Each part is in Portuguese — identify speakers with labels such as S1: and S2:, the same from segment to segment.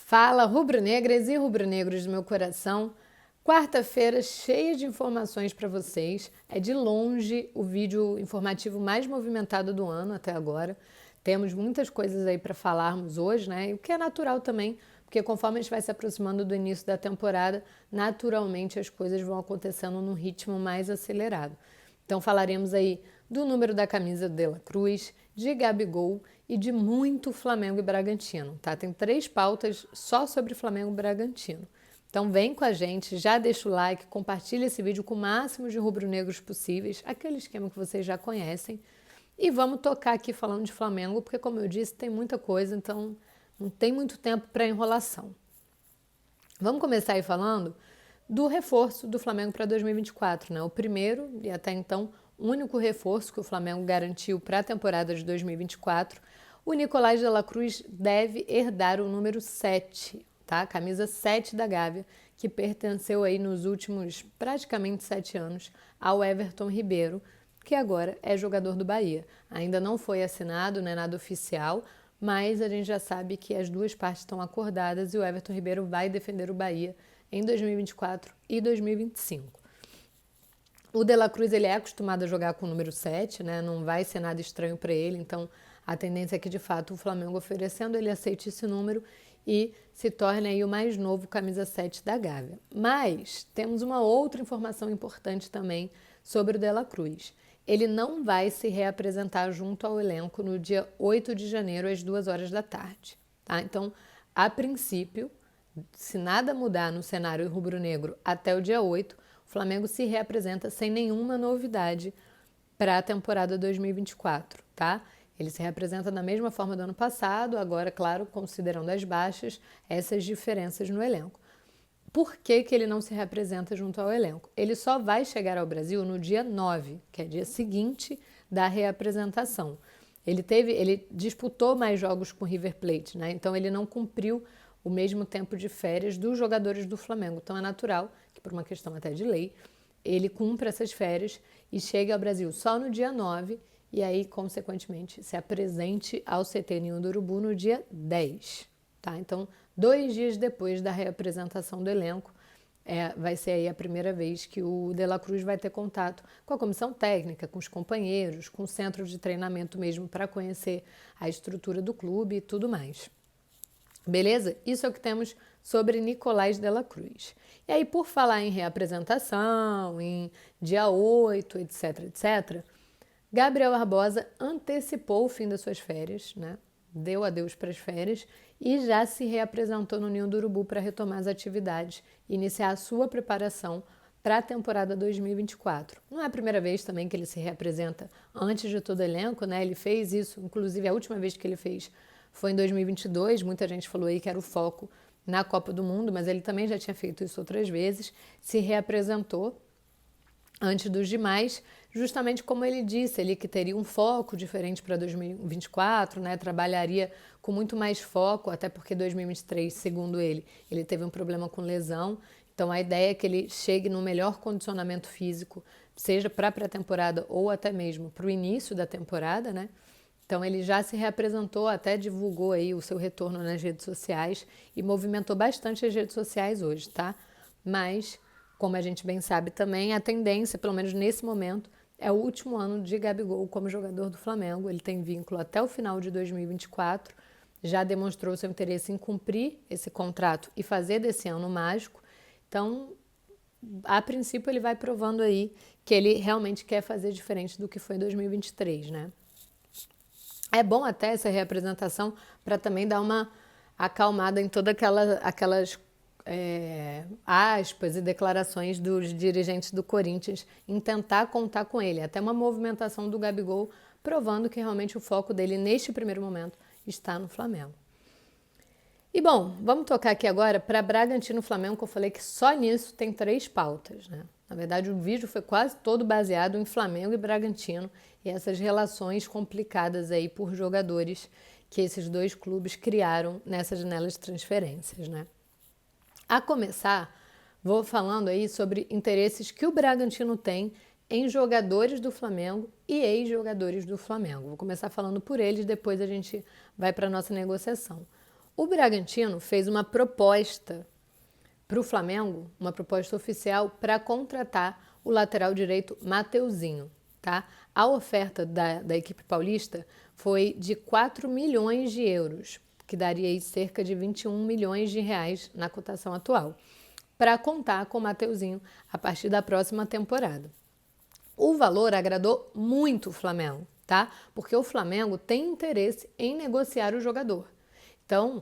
S1: Fala, rubro-negras e rubro-negros do meu coração. Quarta-feira cheia de informações para vocês. É de longe o vídeo informativo mais movimentado do ano até agora. Temos muitas coisas aí para falarmos hoje, né? E o que é natural também, porque conforme a gente vai se aproximando do início da temporada, naturalmente as coisas vão acontecendo num ritmo mais acelerado. Então falaremos aí do número da camisa do De La Cruz, de Gabigol e de muito Flamengo e Bragantino, tá? Tem 3 pautas só sobre Flamengo e Bragantino. Então vem com a gente, já deixa o like, compartilha esse vídeo com o máximo de rubro-negros possíveis, aquele esquema que vocês já conhecem. E vamos tocar aqui falando de Flamengo, porque como eu disse, tem muita coisa, então não tem muito tempo para enrolação. Vamos começar aí falando do reforço do Flamengo para 2024, né? O primeiro e até então único reforço que o Flamengo garantiu para a temporada de 2024. O Nicolás de La Cruz deve herdar o número 7, tá? A camisa 7 da Gávea, que pertenceu aí nos últimos praticamente 7 anos ao Everton Ribeiro, que agora é jogador do Bahia. Ainda não foi assinado, não é nada oficial, mas a gente já sabe que as duas partes estão acordadas e o Everton Ribeiro vai defender o Bahia em 2024 e 2025. O De La Cruz ele é acostumado a jogar com o número 7, né? Não vai ser nada estranho para ele, então a tendência é que de fato o Flamengo oferecendo ele aceite esse número e se torne aí o mais novo camisa 7 da Gávea. Mas temos uma outra informação importante também sobre o De La Cruz. Ele não vai se reapresentar junto ao elenco no dia 8 de janeiro às 2 horas da tarde, tá? Então, a princípio, se nada mudar no cenário rubro-negro até o dia 8, o Flamengo se reapresenta sem nenhuma novidade para a temporada 2024, tá? Ele se reapresenta da mesma forma do ano passado, agora, claro, considerando as baixas, essas diferenças no elenco. Por que ele não se reapresenta junto ao elenco? Ele só vai chegar ao Brasil no dia 9, que é dia seguinte da reapresentação. Ele disputou mais jogos com o River Plate, né? Então ele não cumpriu o mesmo tempo de férias dos jogadores do Flamengo. Então é natural que, por uma questão até de lei, ele cumpra essas férias e chegue ao Brasil só no dia 9 e aí, consequentemente, se apresente ao CT Ninho do Urubu no dia 10. Tá? Então, 2 dias depois da reapresentação do elenco, vai ser aí a primeira vez que o De La Cruz vai ter contato com a comissão técnica, com os companheiros, com o centro de treinamento mesmo para conhecer a estrutura do clube e tudo mais. Beleza? Isso é o que temos sobre Nicolás de La Cruz. E aí, por falar em reapresentação, em dia 8, etc, etc, Gabriel Barbosa antecipou o fim das suas férias, né? Deu adeus para as férias e já se reapresentou no Ninho do Urubu para retomar as atividades e iniciar a sua preparação para a temporada 2024. Não é a primeira vez também que ele se reapresenta antes de todo o elenco, né? Ele fez isso, inclusive a última vez que ele fez foi em 2022, muita gente falou aí que era o foco na Copa do Mundo, mas ele também já tinha feito isso outras vezes, se reapresentou antes dos demais, justamente como ele disse, ele que teria um foco diferente para 2024, né? Trabalharia com muito mais foco, até porque 2023, segundo ele teve um problema com lesão, então a ideia é que ele chegue no melhor condicionamento físico, seja para a pré-temporada ou até mesmo para o início da temporada, né? Então ele já se reapresentou, até divulgou aí o seu retorno nas redes sociais e movimentou bastante as redes sociais hoje, tá? Mas, como a gente bem sabe também, a tendência, pelo menos nesse momento, é o último ano de Gabigol como jogador do Flamengo. Ele tem vínculo até o final de 2024, já demonstrou seu interesse em cumprir esse contrato e fazer desse ano mágico. Então, a princípio, ele vai provando aí que ele realmente quer fazer diferente do que foi em 2023, né? É bom até essa reapresentação para também dar uma acalmada em todas aquelas aspas e declarações dos dirigentes do Corinthians em tentar contar com ele. Até uma movimentação do Gabigol provando que realmente o foco dele neste primeiro momento está no Flamengo. E bom, vamos tocar aqui agora para Bragantino Flamengo, que eu falei que só nisso tem 3 pautas, né? Na verdade, o vídeo foi quase todo baseado em Flamengo e Bragantino e essas relações complicadas aí por jogadores que esses 2 clubes criaram nessa janela de transferências, né? A começar, vou falando aí sobre interesses que o Bragantino tem em jogadores do Flamengo e ex-jogadores do Flamengo. Vou começar falando por eles, depois a gente vai para a nossa negociação. O Bragantino fez uma proposta para o Flamengo, uma proposta oficial para contratar o lateral direito Mateuzinho, tá? A oferta da equipe paulista foi de 4 milhões de euros, que daria aí cerca de 21 milhões de reais na cotação atual, para contar com o Mateuzinho a partir da próxima temporada. O valor agradou muito o Flamengo, tá? Porque o Flamengo tem interesse em negociar o jogador. Então,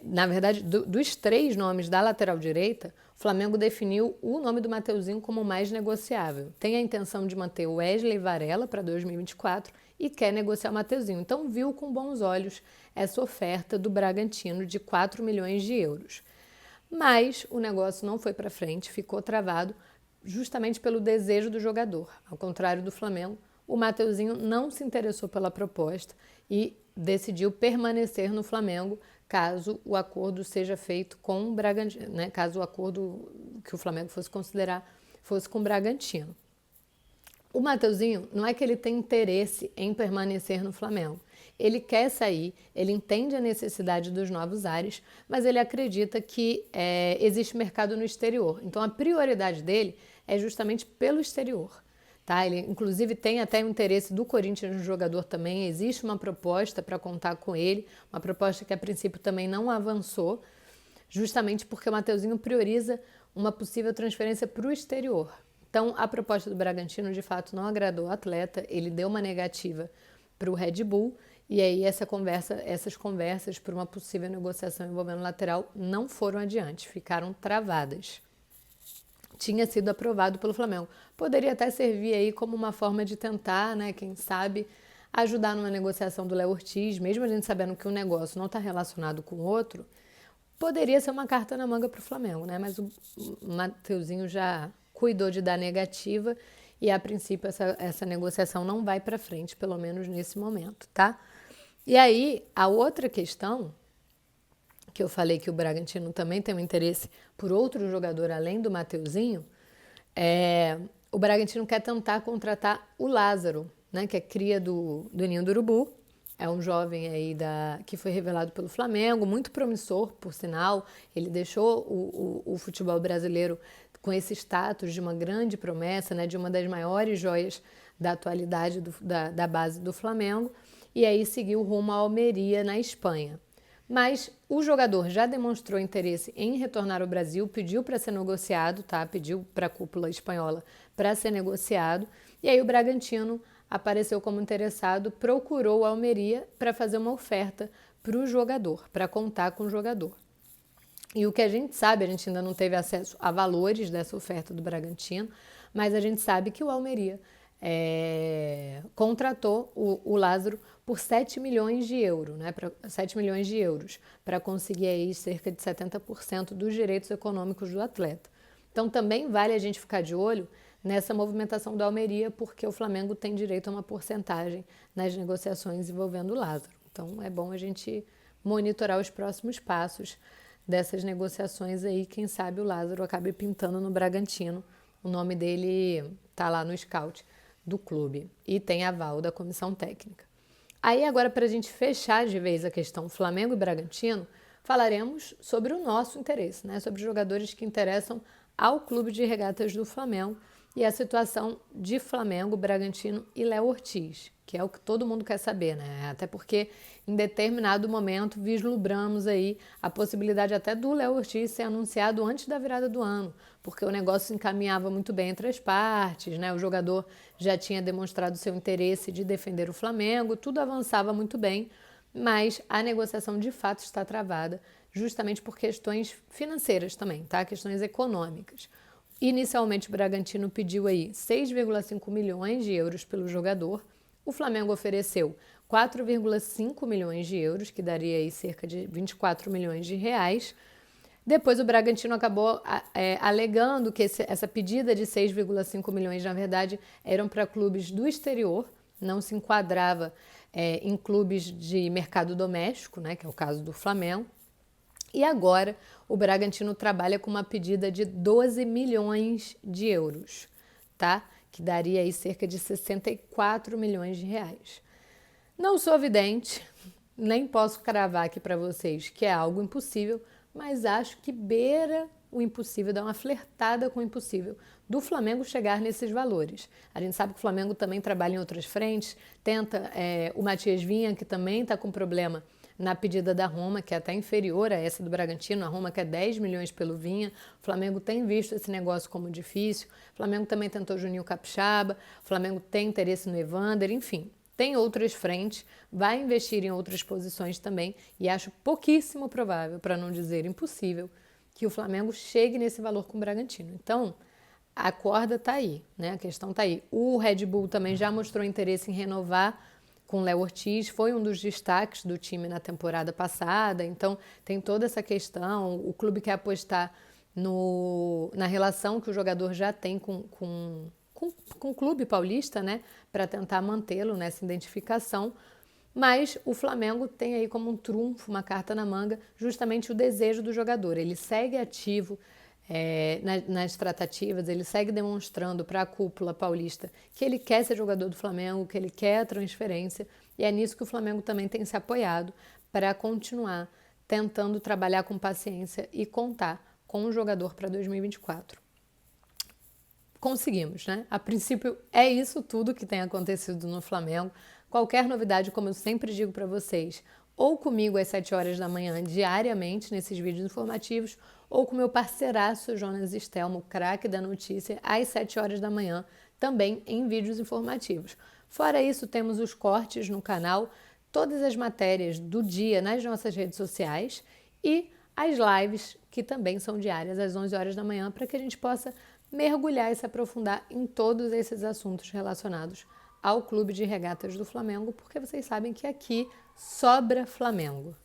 S1: na verdade, dos 3 nomes da lateral direita, o Flamengo definiu o nome do Mateuzinho como o mais negociável. Tem a intenção de manter o Wesley Varela para 2024 e quer negociar o Mateuzinho. Então, viu com bons olhos essa oferta do Bragantino de 4 milhões de euros. Mas o negócio não foi para frente, ficou travado justamente pelo desejo do jogador. Ao contrário do Flamengo, o Mateuzinho não se interessou pela proposta e decidiu permanecer no Flamengo caso o acordo seja feito com o Bragantino, né? Caso o acordo que o Flamengo fosse considerar fosse com o Bragantino. O Mateuzinho não é que ele tem interesse em permanecer no Flamengo. Ele quer sair, ele entende a necessidade dos novos ares, mas ele acredita que existe mercado no exterior. Então a prioridade dele é justamente pelo exterior. Tá? Ele, inclusive, tem até o interesse do Corinthians no jogador também. Existe uma proposta para contar com ele, uma proposta que a princípio também não avançou, justamente porque o Mateuzinho prioriza uma possível transferência para o exterior. Então, a proposta do Bragantino, de fato, não agradou o atleta, ele deu uma negativa para o Red Bull, e aí essas conversas para uma possível negociação envolvendo o lateral não foram adiante, ficaram travadas. Tinha sido aprovado pelo Flamengo. Poderia até servir aí como uma forma de tentar, né, quem sabe, ajudar numa negociação do Léo Ortiz, mesmo a gente sabendo que um negócio não está relacionado com o outro, poderia ser uma carta na manga para o Flamengo, né? Mas o Mateuzinho já cuidou de dar negativa e, a princípio, essa negociação não vai para frente, pelo menos nesse momento, tá? E aí, a outra questão, que eu falei que o Bragantino também tem um interesse por outro jogador além do Mateuzinho, o Bragantino quer tentar contratar o Lázaro, né, que é cria do Ninho do Urubu. É um jovem aí que foi revelado pelo Flamengo, muito promissor, por sinal. Ele deixou o futebol brasileiro com esse status de uma grande promessa, né, de uma das maiores joias da atualidade da base do Flamengo, e aí seguiu rumo à Almeria, na Espanha. Mas o jogador já demonstrou interesse em retornar ao Brasil, pediu para ser negociado, tá? Pediu para a cúpula espanhola para ser negociado, e aí o Bragantino apareceu como interessado, procurou a Almeria para fazer uma oferta para o jogador, para contar com o jogador. E o que a gente sabe, a gente ainda não teve acesso a valores dessa oferta do Bragantino, mas a gente sabe que o Almeria contratou o Lázaro por 7 milhões de euros, né, 7 milhões de euros, para conseguir aí cerca de 70% dos direitos econômicos do atleta. Então também vale a gente ficar de olho nessa movimentação do Almeria, porque o Flamengo tem direito a uma porcentagem nas negociações envolvendo o Lázaro. Então é bom a gente monitorar os próximos passos dessas negociações aí, quem sabe o Lázaro acabe pintando no Bragantino. O nome dele está lá no scout do clube e tem aval da comissão técnica. Aí agora, para a gente fechar de vez a questão Flamengo e Bragantino, falaremos sobre o nosso interesse, né? Sobre jogadores que interessam ao Clube de Regatas do Flamengo e a situação de Flamengo, Bragantino e Léo Ortiz, que é o que todo mundo quer saber, né? Até porque em determinado momento vislumbramos aí a possibilidade até do Léo Ortiz ser anunciado antes da virada do ano, porque o negócio se encaminhava muito bem entre as partes, né? O jogador já tinha demonstrado seu interesse de defender o Flamengo, tudo avançava muito bem, mas a negociação de fato está travada, justamente por questões financeiras também, tá? Questões econômicas. Inicialmente o Bragantino pediu aí 6,5 milhões de euros pelo jogador. O Flamengo ofereceu 4,5 milhões de euros, que daria aí cerca de 24 milhões de reais. Depois o Bragantino acabou alegando que essa pedida de 6,5 milhões, na verdade, eram para clubes do exterior, não se enquadrava em clubes de mercado doméstico, né, que é o caso do Flamengo. E agora o Bragantino trabalha com uma pedida de 12 milhões de euros, tá? Que daria aí cerca de 64 milhões de reais. Não sou vidente, nem posso cravar aqui para vocês que é algo impossível, mas acho que beira o impossível, dá uma flertada com o impossível do Flamengo chegar nesses valores. A gente sabe que o Flamengo também trabalha em outras frentes, tenta, o Matias Vinha, que também está com problema na pedida da Roma, que é até inferior a essa do Bragantino, a Roma quer 10 milhões pelo Vinha, o Flamengo tem visto esse negócio como difícil, o Flamengo também tentou Juninho Capixaba, o Flamengo tem interesse no Evander, enfim, tem outras frentes, vai investir em outras posições também e acho pouquíssimo provável, para não dizer impossível, que o Flamengo chegue nesse valor com o Bragantino. Então, a corda está aí, né? A questão está aí. O Red Bull também já mostrou interesse em renovar com o Léo Ortiz, foi um dos destaques do time na temporada passada, então tem toda essa questão, o clube quer apostar na relação que o jogador já tem com o clube paulista, né, para tentar mantê-lo nessa identificação, mas o Flamengo tem aí como um trunfo, uma carta na manga, justamente o desejo do jogador, ele segue ativo, nas tratativas, ele segue demonstrando para a cúpula paulista que ele quer ser jogador do Flamengo, que ele quer a transferência, e é nisso que o Flamengo também tem se apoiado para continuar tentando trabalhar com paciência e contar com o jogador para 2024. Conseguimos, né? A princípio é isso tudo que tem acontecido no Flamengo. Qualquer novidade, como eu sempre digo para vocês, ou comigo às 7 horas da manhã diariamente nesses vídeos informativos, ou com meu parceiraço Jonas Stelmo, craque da notícia, às 7 horas da manhã, também em vídeos informativos. Fora isso, temos os cortes no canal, todas as matérias do dia nas nossas redes sociais e as lives, que também são diárias às 11 horas da manhã, para que a gente possa mergulhar e se aprofundar em todos esses assuntos relacionados ao Clube de Regatas do Flamengo, porque vocês sabem que aqui sobra Flamengo.